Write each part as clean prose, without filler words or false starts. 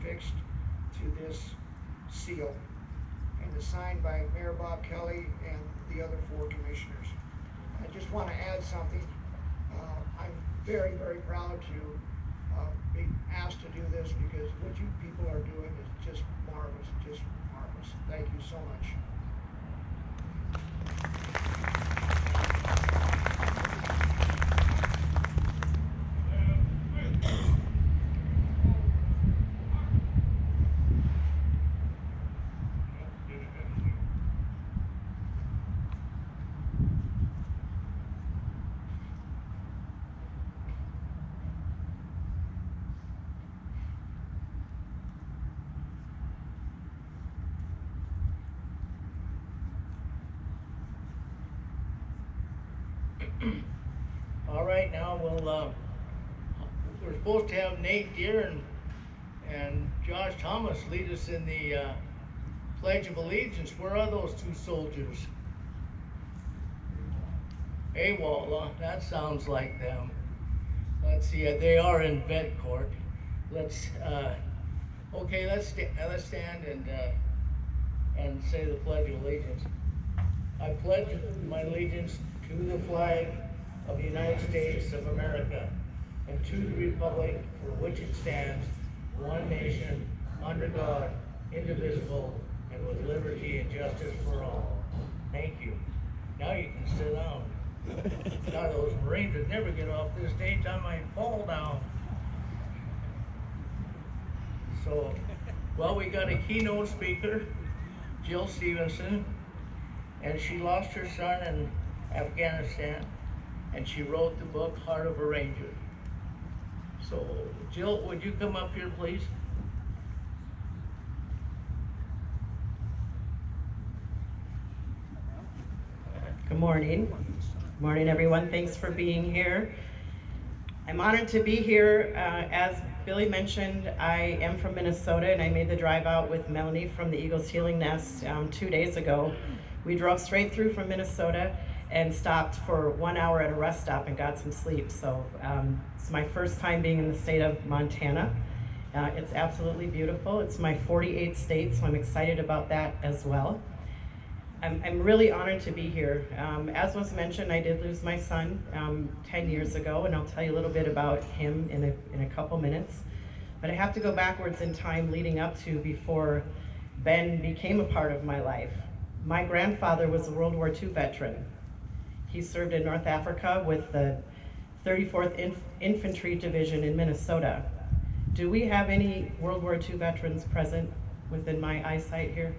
affixed to this seal and is signed by Mayor Bob Kelly and the other 4 commissioners. I just want to add something. I'm very, very proud to be asked to do this because what you people are doing is just marvelous, just marvelous. Thank you so much. All right, now we're supposed to have Nate Deere and Josh Thomas lead us in the Pledge of Allegiance. Where are those 2 soldiers? AWOL, that sounds like them. Let's see, they are in vet court. Let's stand and say the Pledge of Allegiance. I pledge my allegiance to the flag of the United States of America and to the republic for which it stands, one nation, under God, indivisible, and with liberty and justice for all. Thank you. Now you can sit down. God, those Marines would never get off this stage. I might fall down. So, well, we got a keynote speaker, Jill Stevenson, and she lost her son in Afghanistan, and she wrote the book Heart of a Ranger. So, Jill, would you come up here, please? Good morning. Good morning, everyone. Thanks for being here. I'm honored to be here. As Billy mentioned, I am from Minnesota, and I made the drive out with Melanie from the Eagles Healing Nest 2 days ago. We drove straight through from Minnesota and stopped for 1 hour at a rest stop and got some sleep. So it's my first time being in the state of Montana. It's absolutely beautiful. It's my 48th state, so I'm excited about that as well. I'm really honored to be here. As was mentioned, I did lose my son 10 years ago, and I'll tell you a little bit about him in a couple minutes. But I have to go backwards in time leading up to before Ben became a part of my life. My grandfather was a World War II veteran. He served in North Africa with the 34th Infantry Division in Minnesota. Do we have any World War II veterans present within my eyesight here?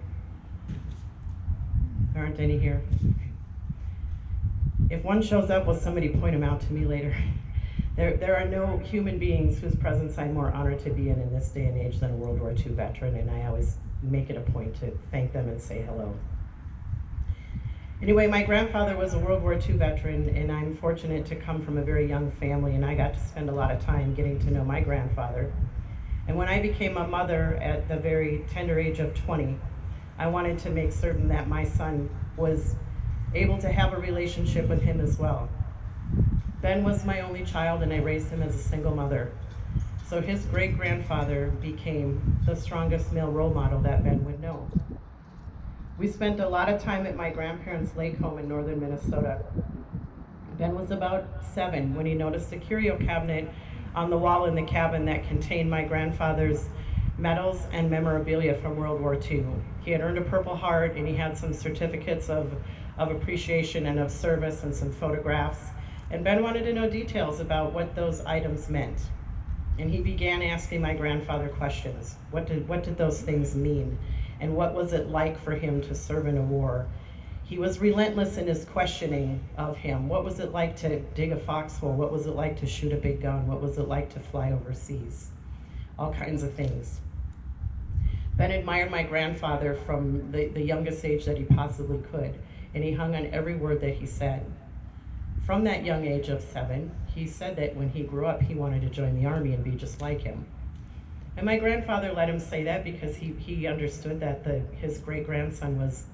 There aren't any here. If one shows up, will somebody point him out to me later? There are no human beings whose presence I'm more honored to be in this day and age than a World War II veteran, and I always make it a point to thank them and say hello. Anyway, my grandfather was a World War II veteran, and I'm fortunate to come from a very young family, and I got to spend a lot of time getting to know my grandfather. And when I became a mother at the very tender age of 20, I wanted to make certain that my son was able to have a relationship with him as well. Ben was my only child, and I raised him as a single mother. So his great-grandfather became the strongest male role model that Ben would know. We spent a lot of time at my grandparents' lake home in northern Minnesota. Ben was about 7 when he noticed a curio cabinet on the wall in the cabin that contained my grandfather's medals and memorabilia from World War II. He had earned a Purple Heart, and he had some certificates of appreciation and of service and some photographs. And Ben wanted to know details about what those items meant. And he began asking my grandfather questions. What did those things mean? And what was it like for him to serve in a war? He was relentless in his questioning of him. What was it like to dig a foxhole? What was it like to shoot a big gun? What was it like to fly overseas? All kinds of things. Ben admired my grandfather from the youngest age that he possibly could, and he hung on every word that he said. From that young age of 7, he said that when he grew up, he wanted to join the Army and be just like him. And my grandfather let him say that because he understood that his great-grandson was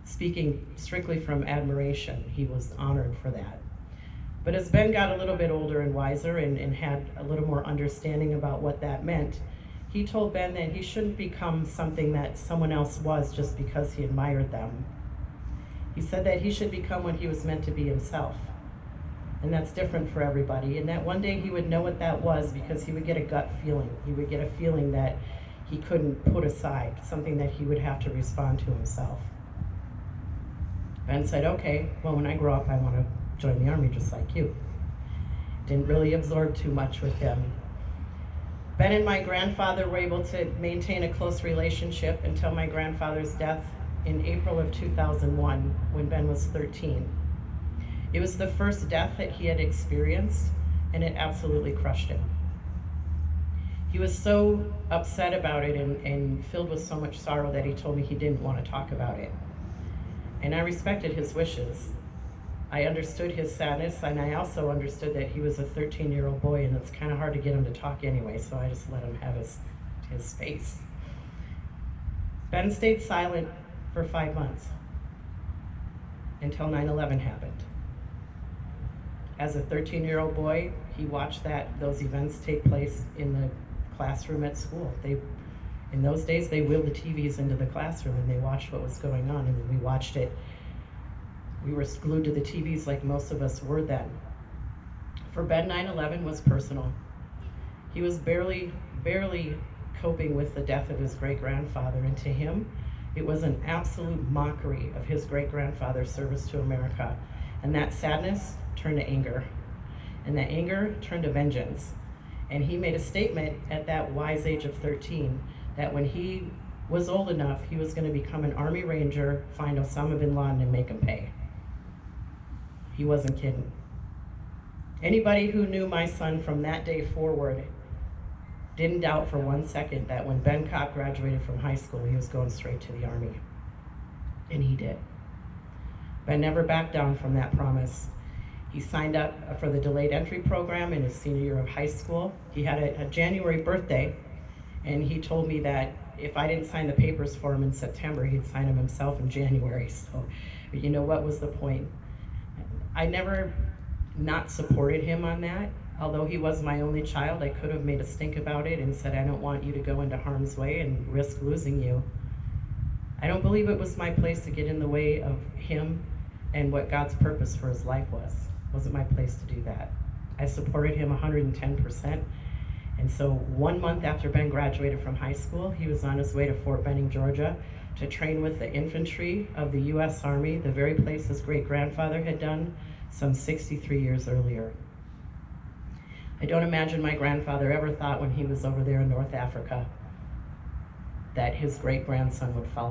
speaking strictly from admiration. He was honored for that. But as Ben got a little bit older and wiser and had a little more understanding about what that meant, he told Ben that he shouldn't become something that someone else was just because he admired them. He said that he should become what he was meant to be himself. And that's different for everybody. And that one day he would know what that was because he would get a gut feeling. He would get a feeling that he couldn't put aside, something that he would have to respond to himself. Ben said, okay, well, when I grow up, I want to join the Army just like you. Didn't really absorb too much with him. Ben and my grandfather were able to maintain a close relationship until my grandfather's death in April of 2001, when Ben was 13. It was the first death that he had experienced, and it absolutely crushed him. He was so upset about it and filled with so much sorrow that he told me he didn't want to talk about it. And I respected his wishes. I understood his sadness, and I also understood that he was a 13-year-old boy, and it's kind of hard to get him to talk anyway, so I just let him have his space. Ben stayed silent for 5 months until 9/11 happened. As a 13-year-old boy, he watched those events take place in the classroom at school. In those days, they wheeled the TVs into the classroom and they watched what was going on, and we watched it. We were glued to the TVs like most of us were then. For Ben, 9/11 was personal. He was barely coping with the death of his great-grandfather, and to him, it was an absolute mockery of his great-grandfather's service to America. And that sadness turned to anger, and that anger turned to vengeance. And he made a statement at that wise age of 13 that when he was old enough, he was going to become an Army Ranger, find Osama bin Laden, and make him pay. He wasn't kidding. Anybody who knew my son from that day forward didn't doubt for 1 second that when Ben Kopp graduated from high school, he was going straight to the Army. And he did. Ben never backed down from that promise. He signed up for the delayed entry program in his senior year of high school. He had a January birthday, and he told me that if I didn't sign the papers for him in September, he'd sign them himself in January. So, you know, what was the point? I never not supported him on that. Although he was my only child, I could have made a stink about it and said, I don't want you to go into harm's way and risk losing you. I don't believe it was my place to get in the way of him and what God's purpose for his life was. It wasn't my place to do that. I supported him 110%. And so 1 month after Ben graduated from high school, he was on his way to Fort Benning, Georgia, to train with the infantry of the U.S. Army, the very place his great-grandfather had done some 63 years earlier. I don't imagine my grandfather ever thought when he was over there in North Africa that his great-grandson would follow